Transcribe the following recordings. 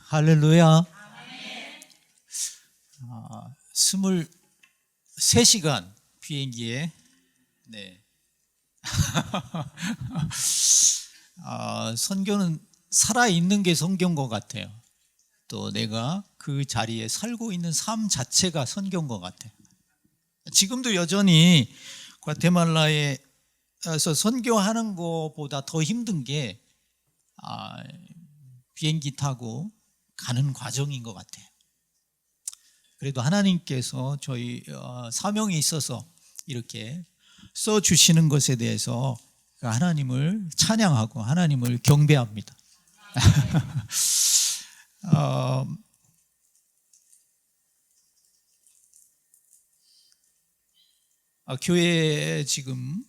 할렐루야. 23시간 비행기에 선교는 살아있는 게 선교인 것 같아요. 또 내가 그 자리에 살고 있는 삶 자체가 선교인 것 같아요. 지금도 여전히 과테말라에서 선교하는 것보다 더 힘든 게 비행기 타고 가는 과정인 것 같아요. 그래도 하나님께서 저희 사명이 있어서 이렇게 써주시는 것에 대해서 하나님을 찬양하고 하나님을 경배합니다. 교회 지금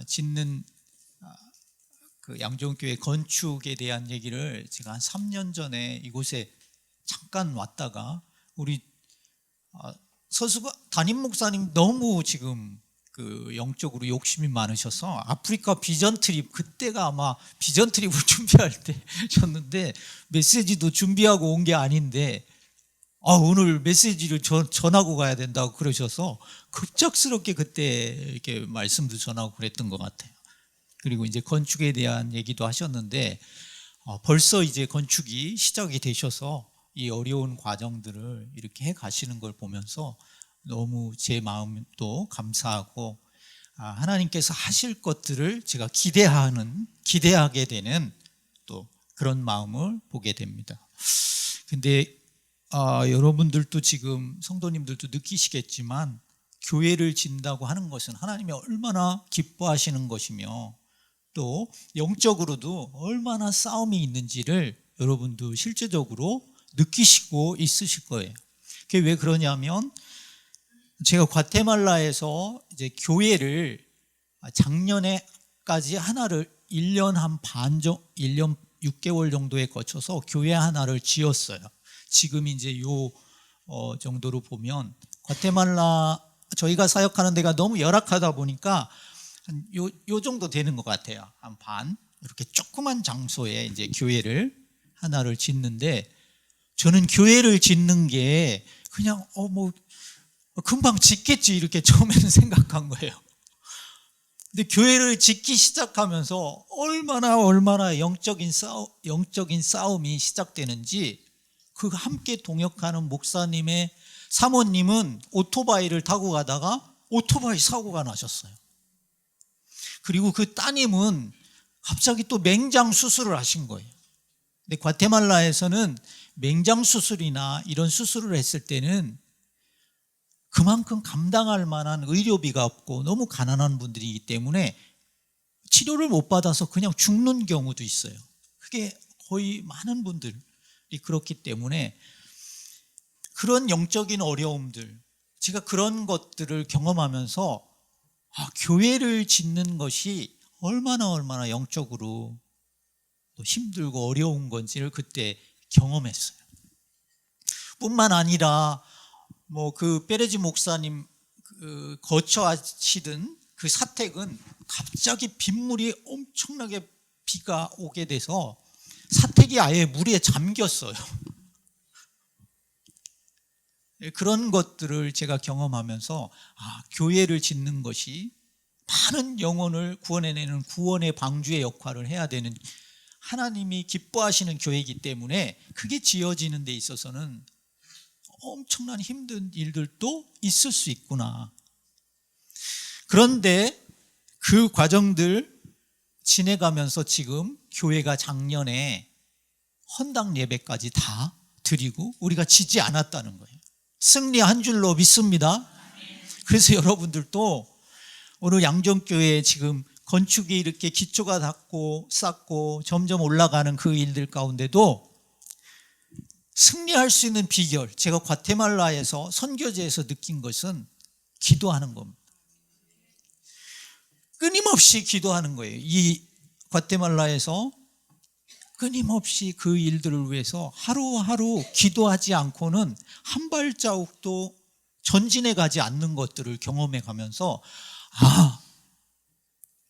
짓는 그 양종교회 건축에 대한 얘기를 제가 한 3년 전에 이곳에 잠깐 왔다가 우리 서수가 담임 목사님 너무 지금 그 영적으로 욕심이 많으셔서 아프리카 비전 트립, 그때가 아마 비전 트립을 준비할 때였는데 메시지도 준비하고 온 게 아닌데 오늘 메시지를 전하고 가야 된다고 그러셔서 급작스럽게 그때 이렇게 말씀도 전하고 그랬던 것 같아요. 그리고 이제 건축에 대한 얘기도 하셨는데 벌써 이제 건축이 시작이 되셔서 이 어려운 과정들을 이렇게 해 가시는 걸 보면서 너무 제 마음도 감사하고 하나님께서 하실 것들을 제가 기대하게 되는 또 그런 마음을 보게 됩니다. 근데 여러분들도 지금 성도님들도 느끼시겠지만 교회를 짓는다고 하는 것은 하나님이 얼마나 기뻐하시는 것이며 또 영적으로도 얼마나 싸움이 있는지를 여러분도 실제적으로 느끼시고 있으실 거예요. 그게 왜 그러냐면 제가 과테말라에서 이제 교회를 작년에까지 하나를 1년 한 반 정도, 1년 6개월 정도에 거쳐서 교회 하나를 지었어요. 지금 이제 요 정도로 보면 과테말라 저희가 사역하는 데가 너무 열악하다 보니까 요 정도 되는 것 같아요. 한 반 이렇게 조그만 장소에 이제 교회를 하나를 짓는데 저는 교회를 짓는 게 그냥 뭐 금방 짓겠지 이렇게 처음에는 생각한 거예요. 근데 교회를 짓기 시작하면서 얼마나 영적인 싸움이 시작되는지 그 함께 동역하는 목사님의 사모님은 오토바이를 타고 가다가 오토바이 사고가 나셨어요. 그리고 그 따님은 갑자기 또 맹장 수술을 하신 거예요. 근데 과테말라에서는 맹장 수술이나 이런 수술을 했을 때는 그만큼 감당할 만한 의료비가 없고 너무 가난한 분들이기 때문에 치료를 못 받아서 그냥 죽는 경우도 있어요. 그게 거의 많은 분들이 그렇기 때문에 그런 영적인 어려움들, 제가 그런 것들을 경험하면서 교회를 짓는 것이 얼마나 영적으로 힘들고 어려운 건지를 그때 경험했어요. 뿐만 아니라 그 페레지 목사님 거처하시던 그 사택은 갑자기 빗물이 엄청나게 비가 오게 돼서 사택이 아예 물에 잠겼어요. 그런 것들을 제가 경험하면서 교회를 짓는 것이 많은 영혼을 구원해내는 구원의 방주의 역할을 해야 되는 하나님이 기뻐하시는 교회이기 때문에 그게 지어지는 데 있어서는 엄청난 힘든 일들도 있을 수 있구나. 그런데 그 과정들 지내가면서 지금 교회가 작년에 헌당 예배까지 다 드리고 우리가 지지 않았다는 거예요. 승리한 줄로 믿습니다. 그래서 여러분들도 오늘 양정교회 지금 건축이 이렇게 기초가 닿고 쌓고 점점 올라가는 그 일들 가운데도 승리할 수 있는 비결, 제가 과테말라에서 선교제에서 느낀 것은 기도하는 겁니다. 끊임없이 기도하는 거예요. 이 과테말라에서 끊임없이 그 일들을 위해서 하루하루 기도하지 않고는 한 발자국도 전진해 가지 않는 것들을 경험해 가면서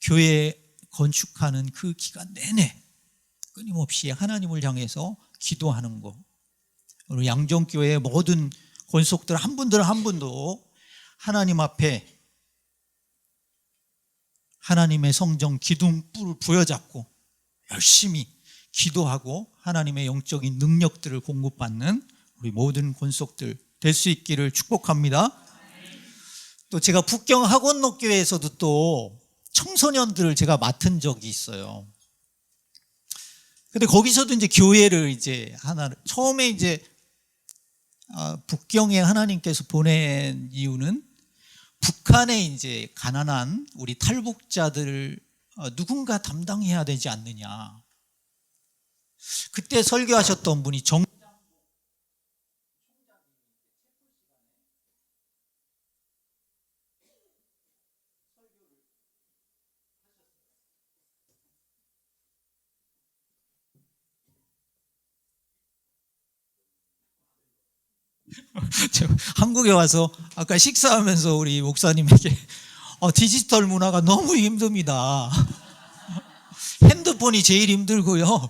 교회 건축하는 그 기간 내내 끊임없이 하나님을 향해서 기도하는 것, 우리 양정교회 모든 권속들 한 분들 한 분도 하나님 앞에 하나님의 성전 기둥불을 부여잡고 열심히 기도하고 하나님의 영적인 능력들을 공급받는 우리 모든 권속들 될 수 있기를 축복합니다. 또 제가 북경 학원록교회에서도 또 청소년들을 제가 맡은 적이 있어요. 근데 거기서도 이제 교회를 이제 처음에 이제 북경에 하나님께서 보낸 이유는 북한에 이제 가난한 우리 탈북자들을 누군가 담당해야 되지 않느냐. 그때 설교하셨던 분이 한국에 와서 아까 식사하면서 우리 목사님에게 디지털 문화가 너무 힘듭니다. 핸드폰이 제일 힘들고요.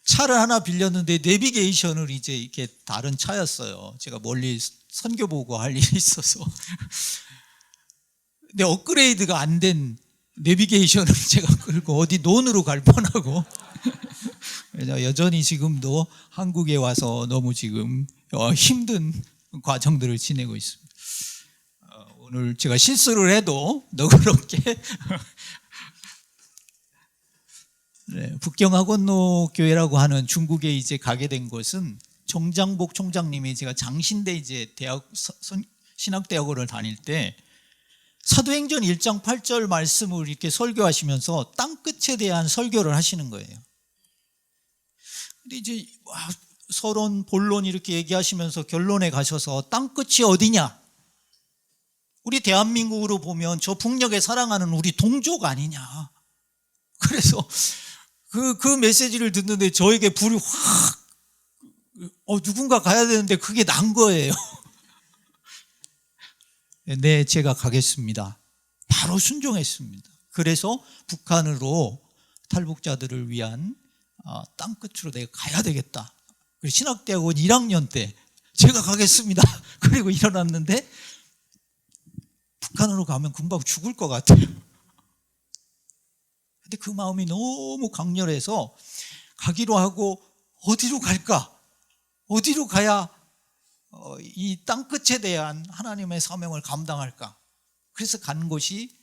차를 하나 빌렸는데 내비게이션을 이제 이렇게 다른 차였어요. 제가 멀리 선교 보고 할 일이 있어서. 근데 업그레이드가 안 된 내비게이션을 제가 끌고 어디 논으로 갈 뻔하고. 여전히 지금도 한국에 와서 너무 지금 힘든 과정들을 지내고 있습니다. 오늘 제가 실수를 해도 너그럽게 네, 북경학원로교회라고 하는 중국에 이제 가게 된 것은 정장복 총장님이 제가 장신대 이제 신학대학원을 다닐 때 사도행전 1장 8절 말씀을 이렇게 설교하시면서 땅끝에 대한 설교를 하시는 거예요. 근데 이제 서론, 본론 이렇게 얘기하시면서 결론에 가셔서 땅끝이 어디냐? 우리 대한민국으로 보면 저 북녘에 사랑하는 우리 동족 아니냐? 그래서 그 메시지를 듣는데 저에게 불이 확 누군가 가야 되는데 그게 난 거예요. 네, 제가 가겠습니다. 바로 순종했습니다. 그래서 북한으로 탈북자들을 위한 땅끝으로 내가 가야 되겠다. 신학대학원 1학년 때 제가 가겠습니다. 그리고 일어났는데 북한으로 가면 금방 죽을 것 같아요. 근데 그 마음이 너무 강렬해서 가기로 하고 어디로 갈까? 어디로 가야 이 땅끝에 대한 하나님의 사명을 감당할까? 그래서 간 곳이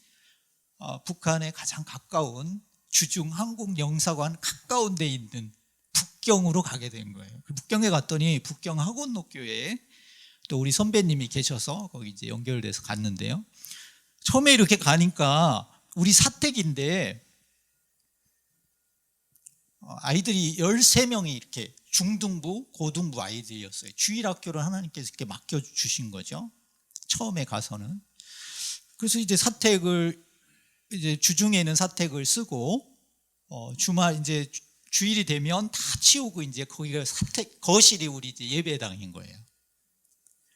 북한에 가장 가까운 주중 한국 영사관 가까운 데 있는 북경으로 가게 된 거예요. 북경에 갔더니 북경 학원록교회에 또 우리 선배님이 계셔서 거기 이제 연결돼서 갔는데요. 처음에 이렇게 가니까 우리 사택인데 아이들이 13명이 이렇게 중등부, 고등부 아이들이었어요. 주일학교를 하나님께서 이렇게 맡겨주신 거죠. 처음에 가서는. 그래서 이제 사택을, 이제 주중에는 사택을 쓰고, 주말 이제 주일이 되면 다 치우고 이제 거기가 사택, 거실이 우리 이제 예배당인 거예요.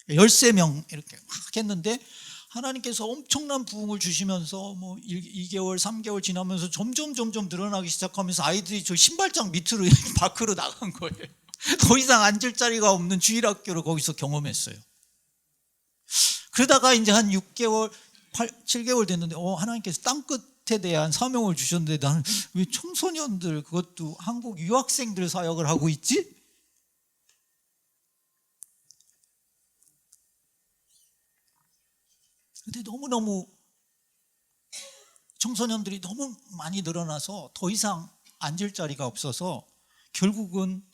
13명 이렇게 막 했는데, 하나님께서 엄청난 부흥을 주시면서 뭐 2개월, 3개월 지나면서 점점 늘어나기 시작하면서 아이들이 저 신발장 밑으로 밖으로 나간 거예요. 더 이상 앉을 자리가 없는 주일학교를 거기서 경험했어요. 그러다가 이제 한 6개월, 7개월 됐는데 하나님께서 땅끝에 대한 사명을 주셨는데 나는 왜 청소년들, 그것도 한국 유학생들 사역을 하고 있지? 근데 너무너무 청소년들이 너무 많이 늘어나서 더 이상 앉을 자리가 없어서 결국은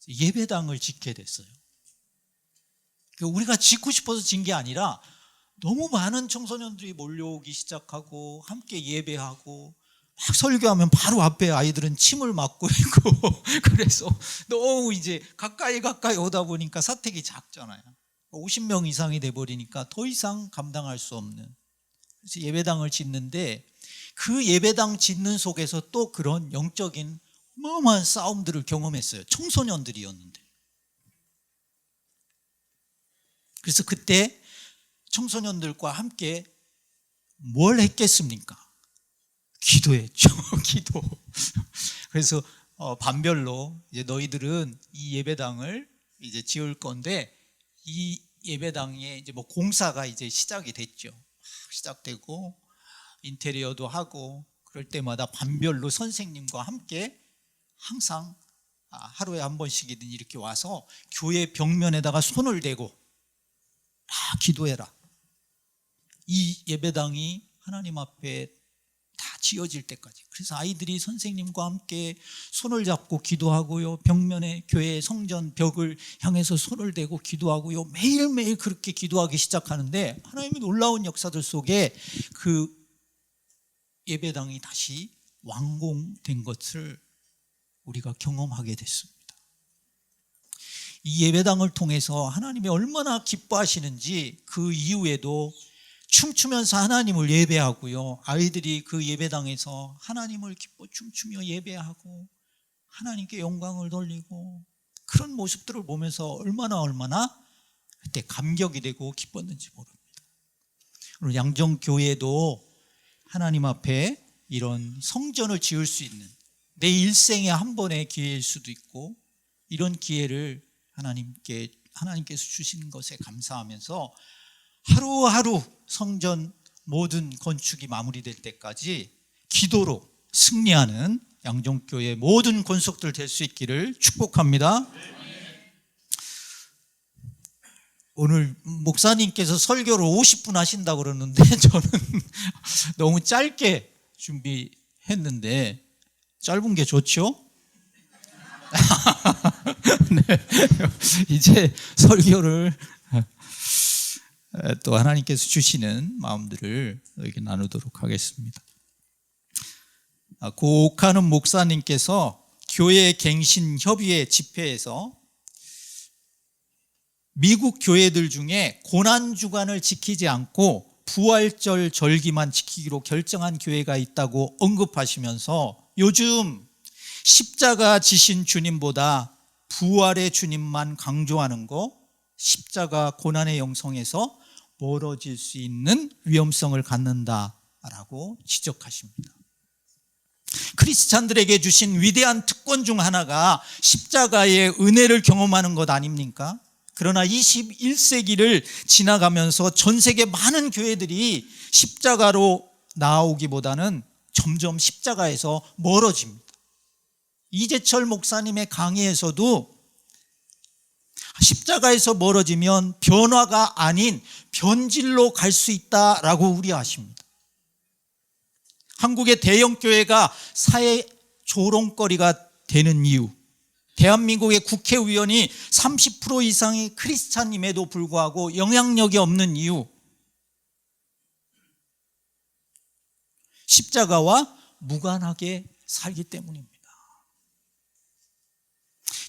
예배당을 짓게 됐어요. 우리가 짓고 싶어서 진 게 아니라 너무 많은 청소년들이 몰려오기 시작하고 함께 예배하고 막 설교하면 바로 앞에 아이들은 침을 맞고 있고 그래서 너무 이제 가까이 오다 보니까 사택이 작잖아요. 50명 이상이 돼버리니까 더 이상 감당할 수 없는, 그래서 예배당을 짓는데 그 예배당 짓는 속에서 또 그런 영적인 어마어마한 싸움들을 경험했어요. 청소년들이었는데. 그래서 그때 청소년들과 함께 뭘 했겠습니까? 기도했죠. 기도. 그래서 반별로 이제 너희들은 이 예배당을 이제 지을 건데 이 예배당에 이제 뭐 공사가 이제 시작이 됐죠. 시작되고 인테리어도 하고 그럴 때마다 반별로 선생님과 함께 항상 하루에 한 번씩이든 이렇게 와서 교회 벽면에다가 손을 대고 기도해라. 이 예배당이 하나님 앞에 다 지어질 때까지. 그래서 아이들이 선생님과 함께 손을 잡고 기도하고요, 벽면에 교회 성전 벽을 향해서 손을 대고 기도하고요, 매일매일 그렇게 기도하기 시작하는데 하나님의 놀라운 역사들 속에 그 예배당이 다시 완공된 것을 우리가 경험하게 됐습니다. 이 예배당을 통해서 하나님이 얼마나 기뻐하시는지 그 이후에도 춤추면서 하나님을 예배하고요, 아이들이 그 예배당에서 하나님을 기뻐 춤추며 예배하고 하나님께 영광을 돌리고 그런 모습들을 보면서 얼마나 그때 감격이 되고 기뻤는지 모릅니다. 오늘 양정교회도 하나님 앞에 이런 성전을 지을 수 있는 내 일생에 한 번의 기회일 수도 있고, 이런 기회를 하나님께서 주신 것에 감사하면서 하루하루 성전 모든 건축이 마무리될 때까지 기도로 승리하는 양정교회 모든 권속들 될 수 있기를 축복합니다. 오늘 목사님께서 설교를 50분 하신다고 그러는데 저는 너무 짧게 준비했는데, 짧은 게 좋죠? 네. 이제 설교를 또 하나님께서 주시는 마음들을 너에게 나누도록 하겠습니다. 고 옥하는 목사님께서 교회 갱신 협의회 집회에서 미국 교회들 중에 고난주간을 지키지 않고 부활절 절기만 지키기로 결정한 교회가 있다고 언급하시면서 요즘 십자가 지신 주님보다 부활의 주님만 강조하는 거, 십자가 고난의 영성에서 멀어질 수 있는 위험성을 갖는다라고 지적하십니다. 크리스찬들에게 주신 위대한 특권 중 하나가 십자가의 은혜를 경험하는 것 아닙니까? 그러나 21세기를 지나가면서 전 세계 많은 교회들이 십자가로 나아오기보다는 점점 십자가에서 멀어집니다. 이재철 목사님의 강의에서도 십자가에서 멀어지면 변화가 아닌 변질로 갈 수 있다라고 우려하십니다. 한국의 대형교회가 사회 조롱거리가 되는 이유, 대한민국의 국회의원이 30% 이상이 크리스찬임에도 불구하고 영향력이 없는 이유, 십자가와 무관하게 살기 때문입니다.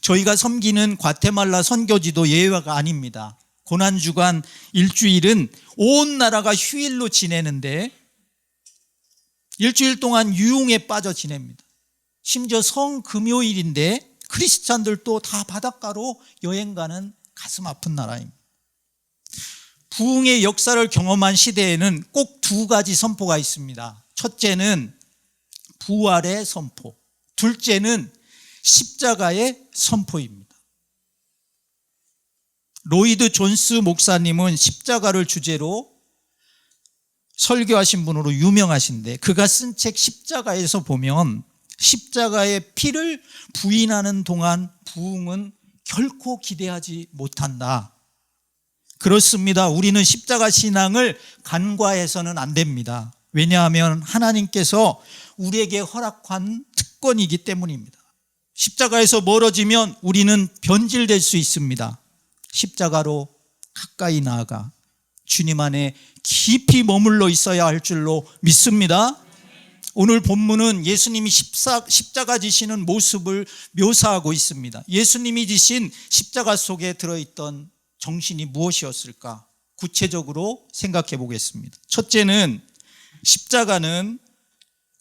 저희가 섬기는 과테말라 선교지도 예외가 아닙니다. 고난주간 일주일은 온 나라가 휴일로 지내는데 일주일 동안 유흥에 빠져 지냅니다. 심지어 성금요일인데 크리스찬들도 다 바닷가로 여행 가는 가슴 아픈 나라입니다. 부흥의 역사를 경험한 시대에는 꼭 두 가지 선포가 있습니다. 첫째는 부활의 선포, 둘째는 십자가의 선포입니다. 로이드 존스 목사님은 십자가를 주제로 설교하신 분으로 유명하신데, 그가 쓴 책 십자가에서 보면 십자가의 피를 부인하는 동안 부흥은 결코 기대하지 못한다. 그렇습니다. 우리는 십자가 신앙을 간과해서는 안 됩니다. 왜냐하면 하나님께서 우리에게 허락한 특권이기 때문입니다. 십자가에서 멀어지면 우리는 변질될 수 있습니다. 십자가로 가까이 나아가 주님 안에 깊이 머물러 있어야 할 줄로 믿습니다. 오늘 본문은 예수님이 십자가 지시는 모습을 묘사하고 있습니다. 예수님이 지신 십자가 속에 들어있던 정신이 무엇이었을까? 구체적으로 생각해 보겠습니다. 첫째는 십자가는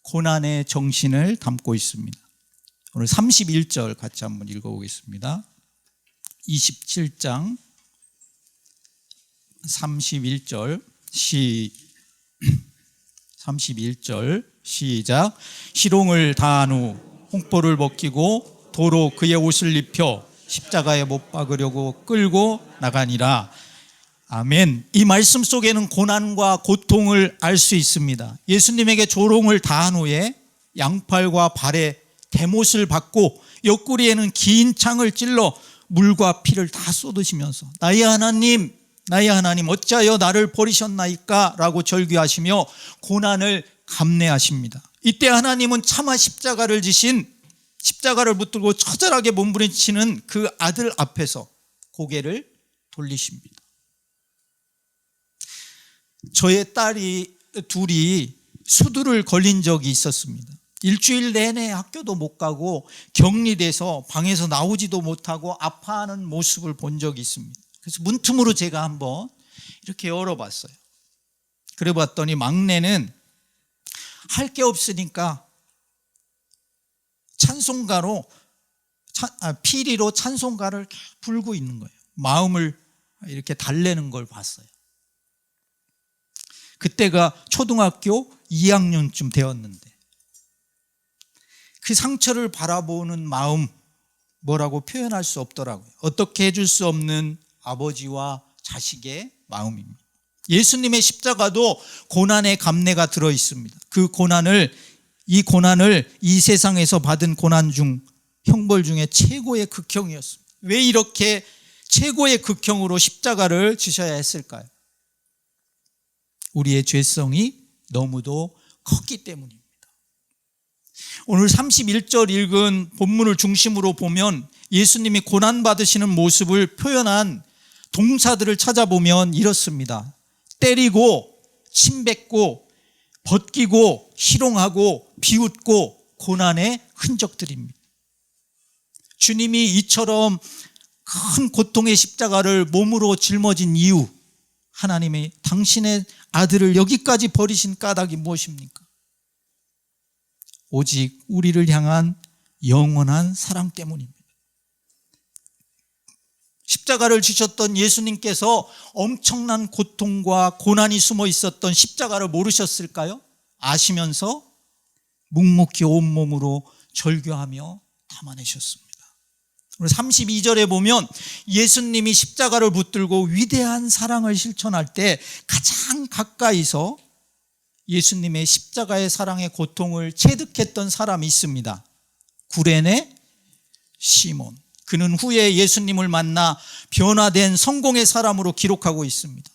고난의 정신을 담고 있습니다. 오늘 31절 같이 한번 읽어보겠습니다. 27장 31절 31절 시작. 희롱을 다한 후 홍보를 벗기고 도로 그의 옷을 입혀 십자가에 못 박으려고 끌고 나가니라. 아멘. 이 말씀 속에는 고난과 고통을 알 수 있습니다. 예수님에게 조롱을 다한 후에 양팔과 발에 대못을 받고 옆구리에는 긴 창을 찔러 물과 피를 다 쏟으시면서 나의 하나님 어찌하여 나를 버리셨나이까 라고 절규하시며 고난을 감내하십니다. 이때 하나님은 차마 십자가를 지신, 십자가를 붙들고 처절하게 몸부림치는 그 아들 앞에서 고개를 돌리십니다. 저의 딸이 둘이 수두를 걸린 적이 있었습니다. 일주일 내내 학교도 못 가고 격리돼서 방에서 나오지도 못하고 아파하는 모습을 본 적이 있습니다. 그래서 문틈으로 제가 한번 이렇게 열어봤어요. 그래 봤더니 막내는 할 게 없으니까 찬송가로 피리로 찬송가를 불고 있는 거예요. 마음을 이렇게 달래는 걸 봤어요. 그때가 초등학교 2학년쯤 되었는데 그 상처를 바라보는 마음, 뭐라고 표현할 수 없더라고요. 어떻게 해줄 수 없는 아버지와 자식의 마음입니다. 예수님의 십자가도 고난의 감내가 들어 있습니다. 이 고난을 이 세상에서 받은 고난 중, 형벌 중에 최고의 극형이었습니다. 왜 이렇게 최고의 극형으로 십자가를 지셔야 했을까요? 우리의 죄성이 너무도 컸기 때문입니다. 오늘 31절 읽은 본문을 중심으로 보면 예수님이 고난받으시는 모습을 표현한 동사들을 찾아보면 이렇습니다. 때리고, 침뱉고, 벗기고, 희롱하고, 비웃고, 고난의 흔적들입니다. 주님이 이처럼 큰 고통의 십자가를 몸으로 짊어진 이유, 하나님이 당신의 아들을 여기까지 버리신 까닭이 무엇입니까? 오직 우리를 향한 영원한 사랑 때문입니다. 십자가를 지셨던 예수님께서 엄청난 고통과 고난이 숨어 있었던 십자가를 모르셨을까요? 아시면서 묵묵히 온몸으로 절규하며 담아내셨습니다. 32절에 보면 예수님이 십자가를 붙들고 위대한 사랑을 실천할 때 가장 가까이서 예수님의 십자가의 사랑의 고통을 체득했던 사람이 있습니다. 구레네 시몬. 그는 후에 예수님을 만나 변화된 성공의 사람으로 기록하고 있습니다.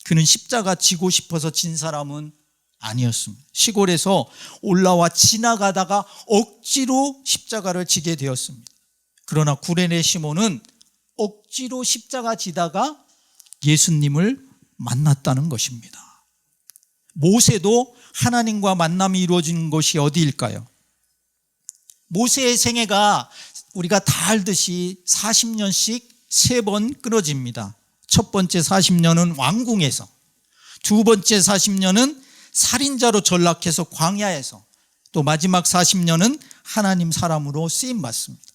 그는 십자가 지고 싶어서 진 사람은 아니었습니다. 시골에서 올라와 지나가다가 억지로 십자가를 지게 되었습니다. 그러나 구레네 시몬은 억지로 십자가 지다가 예수님을 만났다는 것입니다. 모세도 하나님과 만남이 이루어진 것이 어디일까요? 모세의 생애가 우리가 다 알듯이 40년씩 3번 끊어집니다. 첫 번째 40년은 왕궁에서, 두 번째 40년은 살인자로 전락해서 광야에서, 또 마지막 40년은 하나님 사람으로 쓰임받습니다.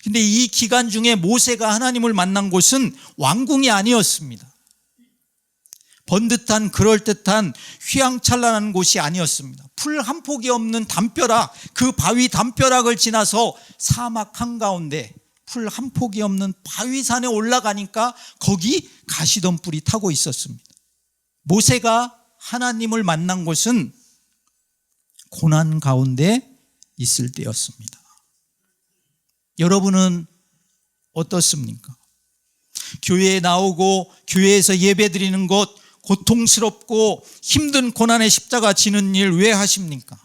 근데 이 기간 중에 모세가 하나님을 만난 곳은 왕궁이 아니었습니다. 번듯한 그럴듯한 휘황찬란한 곳이 아니었습니다. 풀 한 폭이 없는 담벼락, 그 바위 담벼락을 지나서 사막 한가운데 풀 한 폭이 없는 바위산에 올라가니까 거기 가시덤불이 타고 있었습니다. 모세가 하나님을 만난 곳은 고난 가운데 있을 때였습니다. 여러분은 어떻습니까? 교회에 나오고 교회에서 예배드리는 것, 고통스럽고 힘든 고난의 십자가 지는 일 왜 하십니까?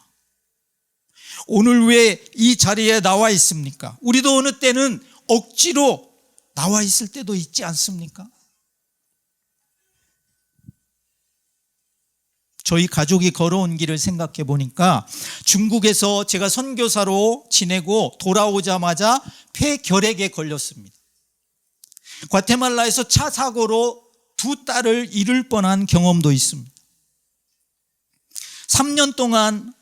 오늘 왜 이 자리에 나와 있습니까? 우리도 어느 때는 억지로 나와 있을 때도 있지 않습니까? 저희 가족이 걸어온 길을 생각해 보니까 중국에서 제가 선교사로 지내고 돌아오자마자 폐결핵에 걸렸습니다. 과테말라에서 차 사고로 2 딸을 잃을 뻔한 경험도 있습니다. 3년 동안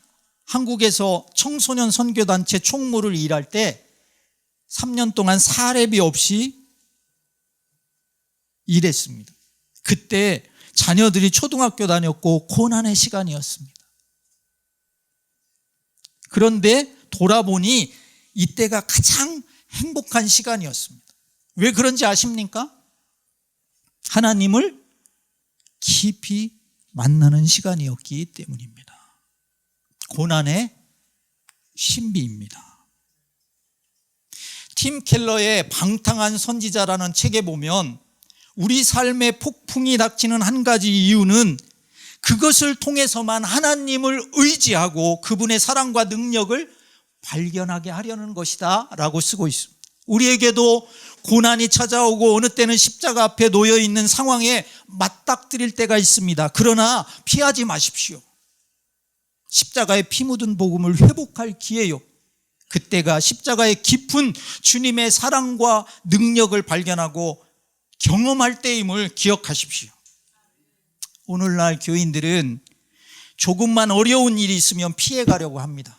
한국에서 청소년 선교단체 총무를 일할 때 3년 동안 사례비 없이 일했습니다. 그때 자녀들이 초등학교 다녔고 고난의 시간이었습니다. 그런데 돌아보니 이때가 가장 행복한 시간이었습니다. 왜 그런지 아십니까? 하나님을 깊이 만나는 시간이었기 때문입니다. 고난의 신비입니다. 팀 켈러의 방탕한 선지자라는 책에 보면 우리 삶에 폭풍이 닥치는 한 가지 이유는 그것을 통해서만 하나님을 의지하고 그분의 사랑과 능력을 발견하게 하려는 것이다 라고 쓰고 있습니다. 우리에게도 고난이 찾아오고 어느 때는 십자가 앞에 놓여 있는 상황에 맞닥뜨릴 때가 있습니다. 그러나 피하지 마십시오. 십자가의 피 묻은 복음을 회복할 기회요. 그때가 십자가의 깊은 주님의 사랑과 능력을 발견하고 경험할 때임을 기억하십시오. 오늘날 교인들은 조금만 어려운 일이 있으면 피해가려고 합니다.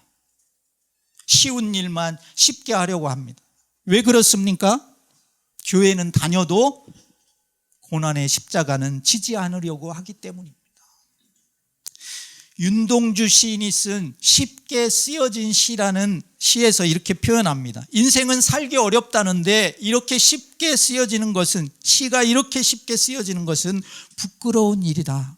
쉬운 일만 쉽게 하려고 합니다. 왜 그렇습니까? 교회는 다녀도 고난의 십자가는 지지 않으려고 하기 때문입니다. 윤동주 시인이 쓴 쉽게 쓰여진 시라는 시에서 이렇게 표현합니다. 인생은 살기 어렵다는데 이렇게 쉽게 쓰여지는 것은, 시가 이렇게 쉽게 쓰여지는 것은 부끄러운 일이다.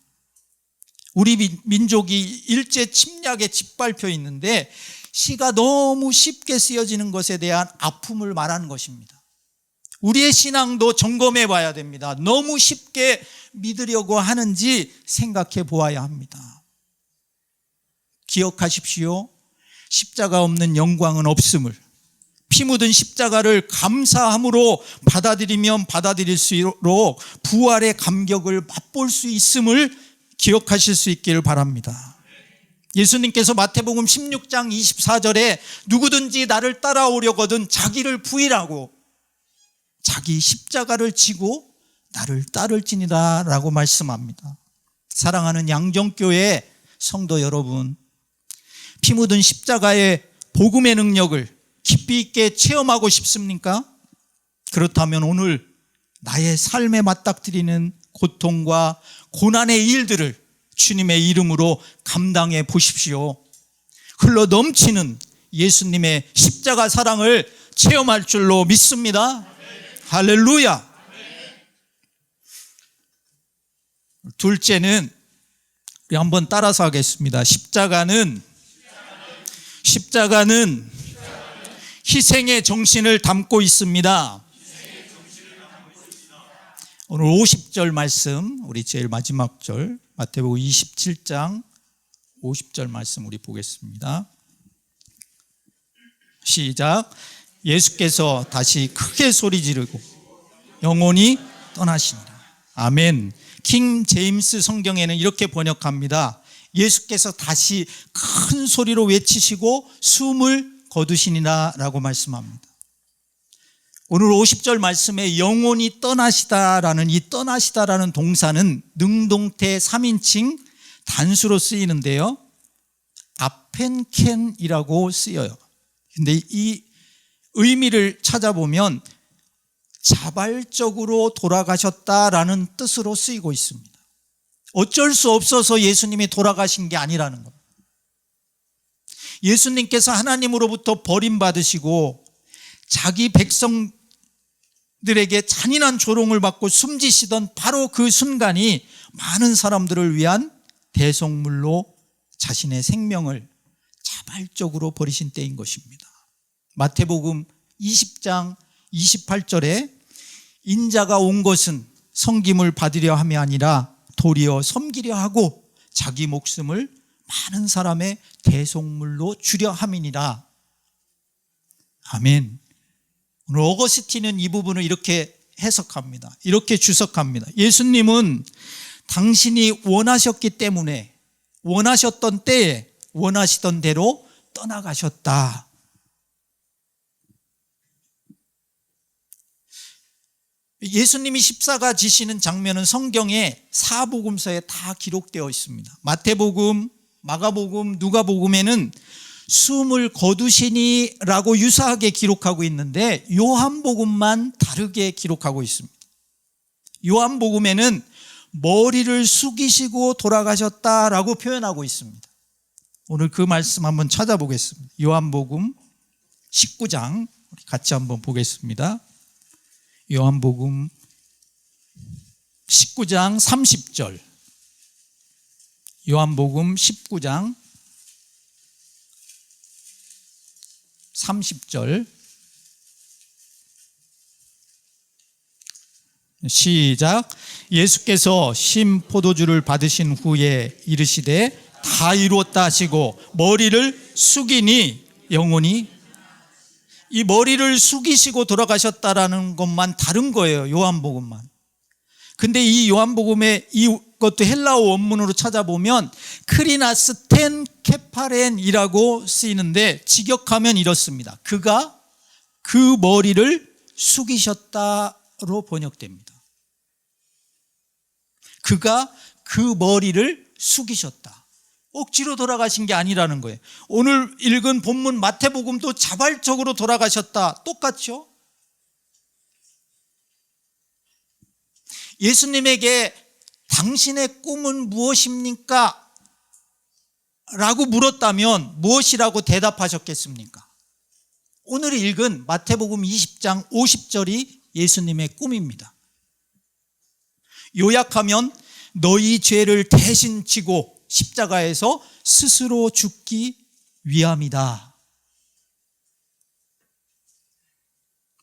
우리 민족이 일제 침략에 짓밟혀 있는데 시가 너무 쉽게 쓰여지는 것에 대한 아픔을 말하는 것입니다. 우리의 신앙도 점검해 봐야 됩니다. 너무 쉽게 믿으려고 하는지 생각해 보아야 합니다. 기억하십시오. 십자가 없는 영광은 없음을, 피 묻은 십자가를 감사함으로 받아들이면 받아들일수록 부활의 감격을 맛볼 수 있음을 기억하실 수 있기를 바랍니다. 예수님께서 마태복음 16장 24절에 누구든지 나를 따라오려거든 자기를 부인하고 자기 십자가를 지고 나를 따를지니라 라고 말씀합니다. 사랑하는 양정교회 성도 여러분, 피 묻은 십자가의 복음의 능력을 깊이 있게 체험하고 싶습니까? 그렇다면 오늘 나의 삶에 맞닥뜨리는 고통과 고난의 일들을 주님의 이름으로 감당해 보십시오. 흘러 넘치는 예수님의 십자가 사랑을 체험할 줄로 믿습니다. 할렐루야. 둘째는 우리 한번 따라서 하겠습니다. 십자가는 희생의 정신을 담고 있습니다. 오늘 50절 말씀, 우리 제일 마지막 절 마태복음 27장 50절 말씀 우리 보겠습니다. 시작. 예수께서 다시 크게 소리 지르고 영혼이 떠나시니라. 아멘. 킹 제임스 성경에는 이렇게 번역합니다. 예수께서 다시 큰 소리로 외치시고 숨을 거두시니라 라고 말씀합니다. 오늘 50절 말씀에 영혼이 떠나시다라는 이 떠나시다라는 동사는 능동태 3인칭 단수로 쓰이는데요, 아펜켄이라고 쓰여요. 근데 이 의미를 찾아보면 자발적으로 돌아가셨다라는 뜻으로 쓰이고 있습니다. 어쩔 수 없어서 예수님이 돌아가신 게 아니라는 겁니다. 예수님께서 하나님으로부터 버림받으시고 자기 백성들에게 잔인한 조롱을 받고 숨지시던 바로 그 순간이 많은 사람들을 위한 대속물로 자신의 생명을 자발적으로 버리신 때인 것입니다. 마태복음 20장 28절에 인자가 온 것은 섬김을 받으려 함이 아니라 도리어 섬기려 하고 자기 목숨을 많은 사람의 대속물로 주려 함이니라. 아멘. 오늘 어거스틴은 이 부분을 이렇게 해석합니다. 이렇게 주석합니다. 예수님은 당신이 원하셨기 때문에 원하셨던 때에 원하시던 대로 떠나가셨다. 예수님이 십자가 지시는 장면은 성경의 사복음서에 다 기록되어 있습니다. 마태복음, 마가복음, 누가복음에는 숨을 거두시니 라고 유사하게 기록하고 있는데 요한복음만 다르게 기록하고 있습니다. 요한복음에는 머리를 숙이시고 돌아가셨다라고 표현하고 있습니다. 오늘 그 말씀 한번 찾아보겠습니다. 요한복음 19장 우리 같이 한번 보겠습니다. 요한복음 19장 30절. 요한복음 19장 30절. 시작. 예수께서 신 포도주를 받으신 후에 이르시되 다 이루었다 하시고 머리를 숙이니 영혼이, 이 머리를 숙이시고 돌아가셨다라는 것만 다른 거예요, 요한복음만. 근데 이 요한복음의 이것도 헬라어 원문으로 찾아보면 크리나스텐 케파렌이라고 쓰이는데 직역하면 이렇습니다. 그가 그 머리를 숙이셨다로 번역됩니다. 그가 그 머리를 숙이셨다. 억지로 돌아가신 게 아니라는 거예요. 오늘 읽은 본문 마태복음도 자발적으로 돌아가셨다. 똑같죠? 예수님에게 당신의 꿈은 무엇입니까? 라고 물었다면 무엇이라고 대답하셨겠습니까? 오늘 읽은 마태복음 20장 50절이 예수님의 꿈입니다. 요약하면 너희 죄를 대신 지고 십자가에서 스스로 죽기 위함이다.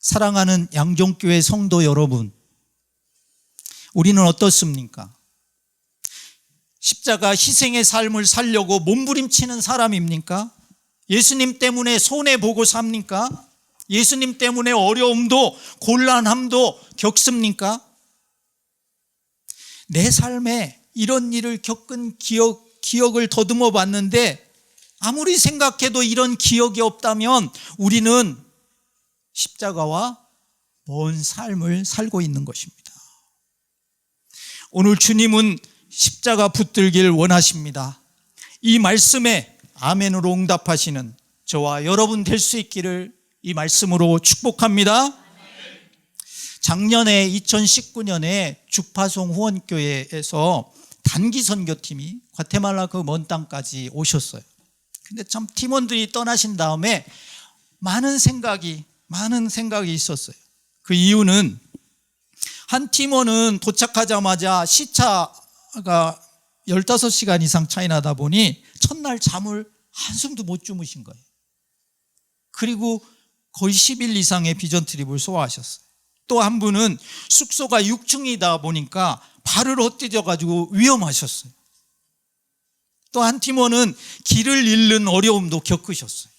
사랑하는 양종교회 성도 여러분, 우리는 어떻습니까? 십자가 희생의 삶을 살려고 몸부림치는 사람입니까? 예수님 때문에 손해보고 삽니까? 예수님 때문에 어려움도 곤란함도 겪습니까? 내 삶에 이런 일을 겪은 기억을 더듬어 봤는데 아무리 생각해도 이런 기억이 없다면 우리는 십자가와 먼 삶을 살고 있는 것입니다. 오늘 주님은 십자가 붙들길 원하십니다. 이 말씀에 아멘으로 응답하시는 저와 여러분 될 수 있기를 이 말씀으로 축복합니다. 작년에 2019년에 주파송 후원교회에서 단기 선교팀이 과테말라 그 먼 땅까지 오셨어요. 근데 참 팀원들이 떠나신 다음에 많은 생각이 있었어요. 그 이유는 한 팀원은 도착하자마자 시차가 15시간 이상 차이 나다 보니 첫날 잠을 한숨도 못 주무신 거예요. 그리고 거의 10일 이상의 비전 트립을 소화하셨어요. 또 한 분은 숙소가 6층이다 보니까 발을 헛디뎌가지고 위험하셨어요. 또 한 팀원은 길을 잃는 어려움도 겪으셨어요.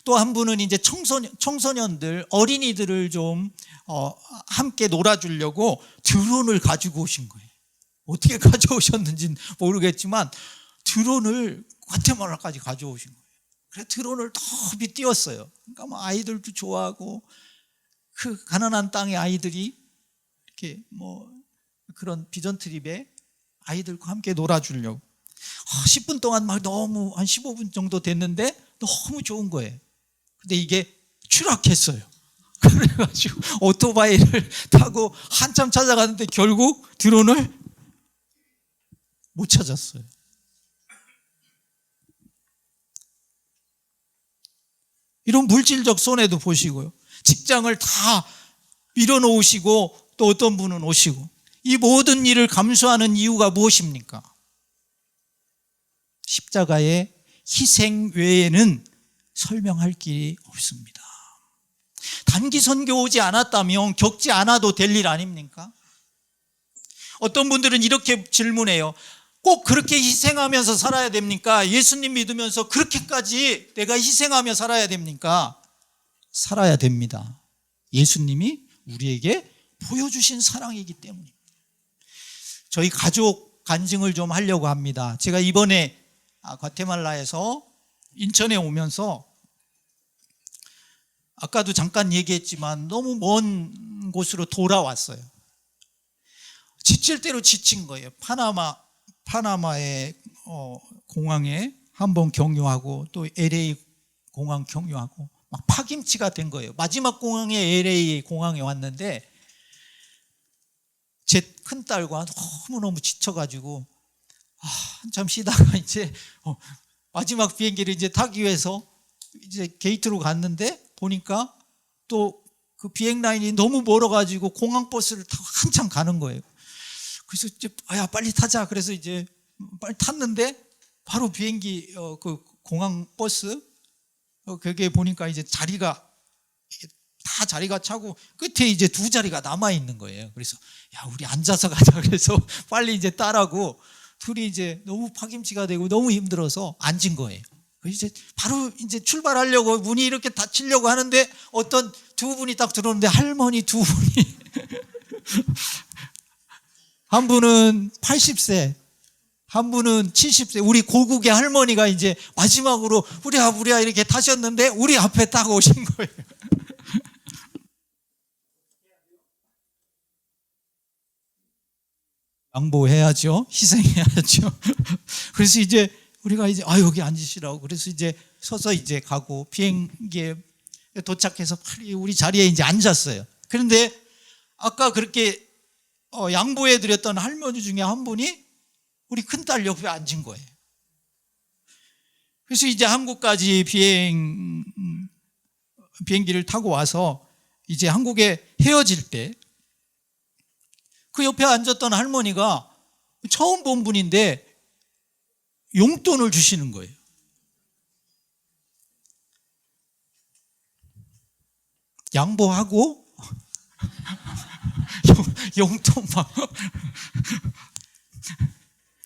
또 한 분은 이제 청소년들, 어린이들을 좀 함께 놀아주려고 드론을 가지고 오신 거예요. 어떻게 가져오셨는지는 모르겠지만 드론을 과테말라까지 가져오신 거예요. 그래서 드론을 더비 띄웠어요. 그러니까 뭐 아이들도 좋아하고 그 가난한 땅의 아이들이 이렇게 뭐 그런 비전 트립에 아이들과 함께 놀아주려고 10분 동안 막 너무 한 15분 정도 됐는데 너무 좋은 거예요. 근데 이게 추락했어요. 그래가지고 오토바이를 타고 한참 찾아가는데 결국 드론을 못 찾았어요. 이런 물질적 손해도 보시고요. 직장을 다 밀어놓으시고 또 어떤 분은 오시고 이 모든 일을 감수하는 이유가 무엇입니까? 십자가의 희생 외에는 설명할 길이 없습니다. 단기 선교 오지 않았다면 겪지 않아도 될 일 아닙니까? 어떤 분들은 이렇게 질문해요. 꼭 그렇게 희생하면서 살아야 됩니까? 예수님 믿으면서 그렇게까지 내가 희생하며 살아야 됩니까? 살아야 됩니다. 예수님이 우리에게 보여주신 사랑이기 때문입니다. 저희 가족 간증을 좀 하려고 합니다. 제가 이번에 과테말라에서 인천에 오면서 아까도 잠깐 얘기했지만 너무 먼 곳으로 돌아왔어요. 지칠 대로 지친 거예요. 파나마의 공항에 한번 경유하고 또 LA 공항 경유하고 막 파김치가 된 거예요. 마지막 공항에 LA 공항에 왔는데 제 큰딸과 너무너무 지쳐가지고 한참 쉬다가 이제 마지막 비행기를 이제 타기 위해서 이제 게이트로 갔는데 보니까 또 그 비행 라인이 너무 멀어가지고 공항 버스를 타고 한참 가는 거예요. 그래서 이제 야 빨리 타자. 그래서 이제 빨리 탔는데 바로 비행기 그 공항 버스 거기에 보니까 이제 자리가 다 자리가 차고 끝에 이제 두 자리가 남아 있는 거예요. 그래서 야 우리 앉아서 가자. 그래서 빨리 이제 딸하고 둘이 이제 너무 파김치가 되고 너무 힘들어서 앉은 거예요. 이제 바로 이제 출발하려고 문이 이렇게 닫히려고 하는데 어떤 두 분이 딱 들어오는데 할머니 두 분이 한 분은 80세, 한 분은 70세, 우리 고국의 할머니가 이제 마지막으로 우리야 이렇게 타셨는데 우리 앞에 딱 오신 거예요. 양보해야죠. 희생해야죠. 그래서 이제 우리가 이제 여기 앉으시라고 그래서 이제 서서 이제 가고 비행기에 도착해서 빨리 우리 자리에 이제 앉았어요. 그런데 아까 그렇게 양보해 드렸던 할머니 중에 한 분이 우리 큰딸 옆에 앉은 거예요. 그래서 이제 한국까지 비행기를 타고 와서 이제 한국에 헤어질 때 그 옆에 앉았던 할머니가 처음 본 분인데 용돈을 주시는 거예요. 양보하고 용돈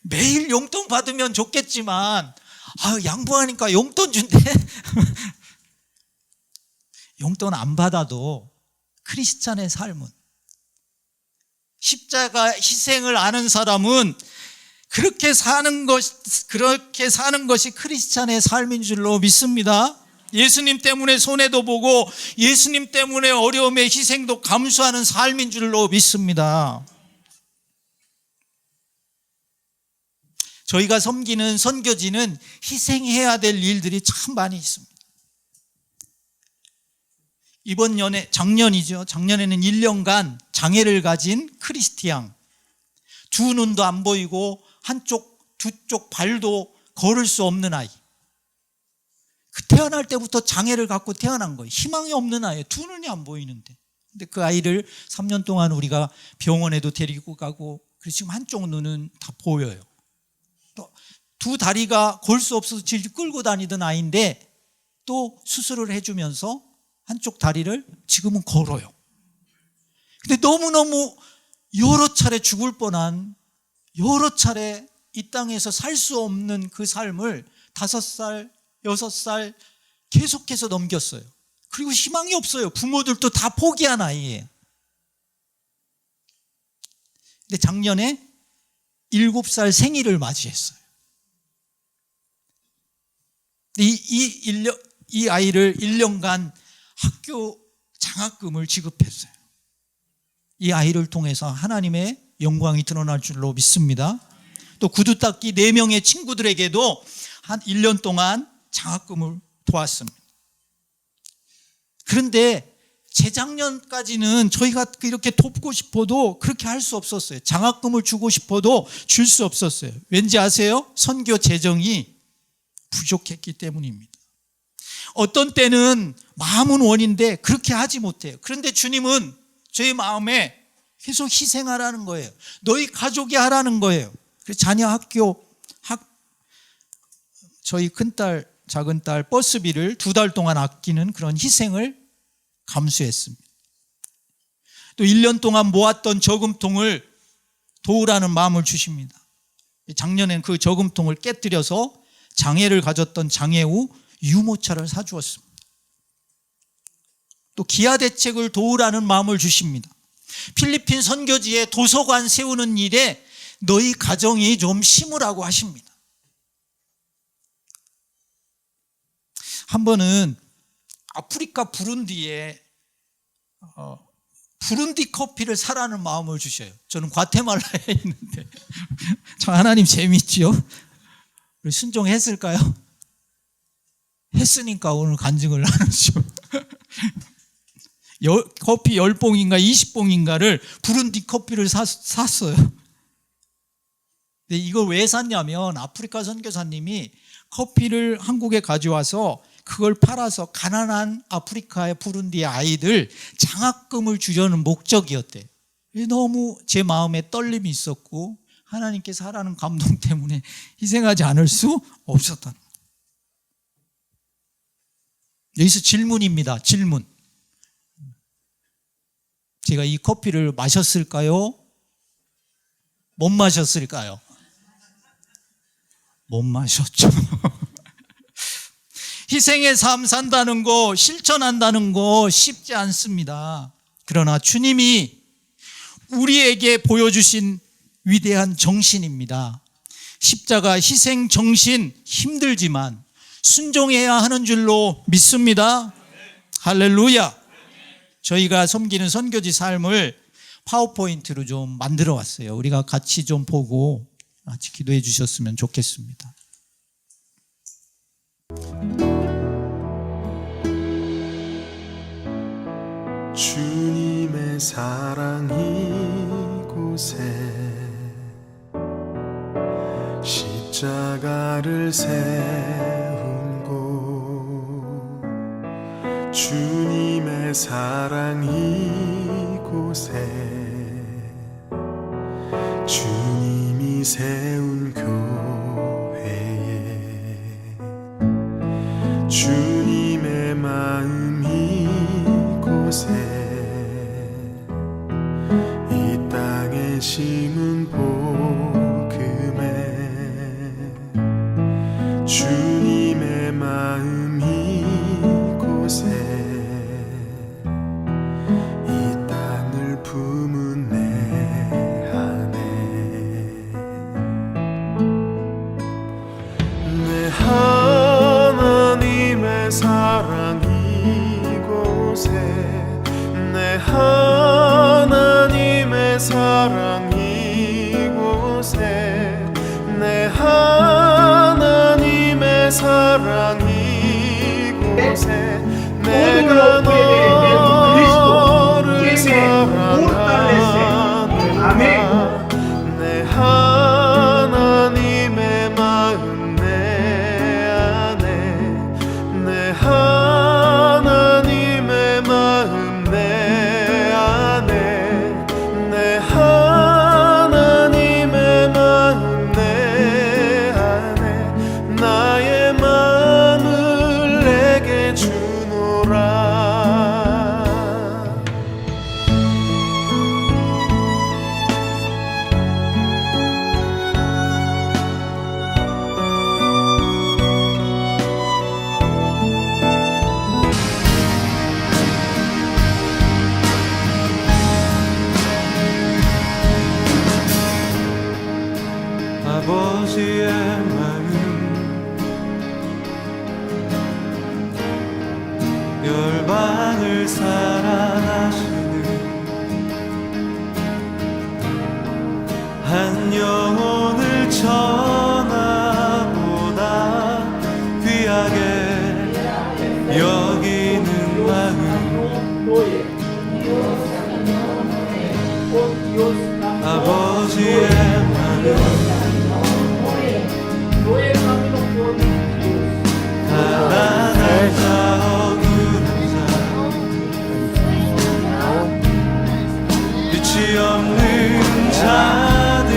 매일 용돈 받으면 좋겠지만 양보하니까 용돈 준대. 용돈 안 받아도 크리스찬의 삶은, 십자가 희생을 아는 사람은 그렇게 사는 것이 크리스찬의 삶인 줄로 믿습니다. 예수님 때문에 손해도 보고 예수님 때문에 어려움의 희생도 감수하는 삶인 줄로 믿습니다. 저희가 섬기는 선교지는 희생해야 될 일들이 참 많이 있습니다. 작년에는 1년간 장애를 가진 크리스티앙, 두 눈도 안 보이고 두 쪽 발도 걸을 수 없는 아이, 태어날 때부터 장애를 갖고 태어난 거예요. 희망이 없는 아이예요. 두 눈이 안 보이는데. 근데 그 아이를 3년 동안 우리가 병원에도 데리고 가고, 그래서 지금 한쪽 눈은 다 보여요. 또 두 다리가 걸 수 없어서 질 끌고 다니던 아이인데 또 수술을 해주면서 한쪽 다리를 지금은 걸어요. 근데 너무너무 여러 차례 죽을 뻔한, 여러 차례 이 땅에서 살 수 없는 그 삶을 5살, 6살 계속해서 넘겼어요. 그리고 희망이 없어요. 부모들도 다 포기한 아이예요. 근데 작년에 7살 생일을 맞이했어요. 이 아이를 1년간 학교 장학금을 지급했어요. 이 아이를 통해서 하나님의 영광이 드러날 줄로 믿습니다. 또 구두 닦기 4명의 친구들에게도 한 1년 동안 장학금을 도왔습니다. 그런데 재작년까지는 저희가 이렇게 돕고 싶어도 그렇게 할 수 없었어요. 장학금을 주고 싶어도 줄 수 없었어요. 왠지 아세요? 선교 재정이 부족했기 때문입니다. 어떤 때는 마음은 원인데 그렇게 하지 못해요. 그런데 주님은 저희 마음에 계속 희생하라는 거예요. 너희 가족이 하라는 거예요. 그래서 자녀 저희 큰딸, 작은딸 버스비를 2달 동안 아끼는 그런 희생을 감수했습니다. 또 1년 동안 모았던 저금통을 도우라는 마음을 주십니다. 작년엔 그 저금통을 깨뜨려서 장애를 가졌던 장애 후 유모차를 사주었습니다. 또 기아대책을 도우라는 마음을 주십니다. 필리핀 선교지에 도서관 세우는 일에 너희 가정이 좀 심으라고 하십니다. 한 번은 아프리카 부룬디에 부룬디 커피를 사라는 마음을 주셔요. 저는 과테말라에 있는데 참 하나님 재밌지요? 순종했을까요? 했으니까 오늘 간증을 나누죠. 커피 10봉인가 20봉인가를 부룬디 커피를 샀어요. 근데 이걸 왜 샀냐면 아프리카 선교사님이 커피를 한국에 가져와서 그걸 팔아서 가난한 아프리카의 부룬디의 아이들 장학금을 주려는 목적이었대. 너무 제 마음에 떨림이 있었고 하나님께서 하라는 감동 때문에 희생하지 않을 수 없었던. 여기서 질문입니다. 질문. 제가 이 커피를 마셨을까요? 못 마셨을까요? 못 마셨죠. 희생의 삶 산다는 거, 실천한다는 거 쉽지 않습니다. 그러나 주님이 우리에게 보여주신 위대한 정신입니다. 십자가 희생 정신 힘들지만 순종해야 하는 줄로 믿습니다. 할렐루야. 저희가 섬기는 선교지 삶을 파워포인트로 좀 만들어 왔어요. 우리가 같이 좀 보고 같이 기도해 주셨으면 좋겠습니다. 주님의 사랑 이곳에 십자가를 세운 곳, 주님의 사랑 이곳에 주님이 세운 교회에 주님의 마음 이곳에 이 땅에 심은 복음에 주님의 마음 이곳에 이 땅을 품은 내 안에 내 하나님의 사랑 이곳에 내 하나님의 사랑 이곳에 내 하나님의 사랑 이곳에 내가 너를 사랑하노라 내 하나님의 마음 내 안에 내 하나님의 마음 내 안에 내 하나님의 마음 내 안에 나의 마음을 내게 주노라. 아버지의 마음 열방을 사랑하시는 한 영혼을 천하보다 귀하게 여기는 마음 아버지의 가난한 자 억울한 자 빛이 없는 자들에게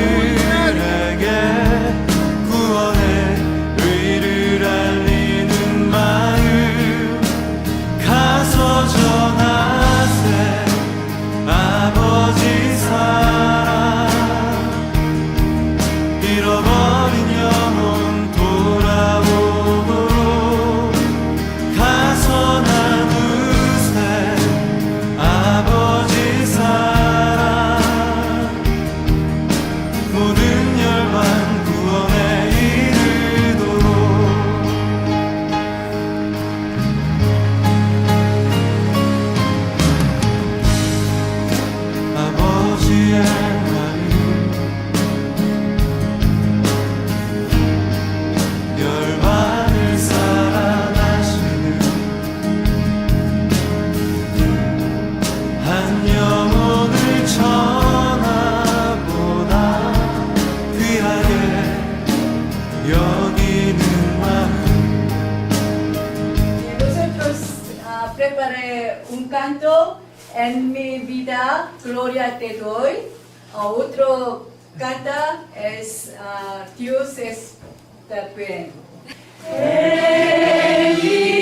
un canto en mi vida, Gloria te doy. Otro canta es Dios está bien. En mi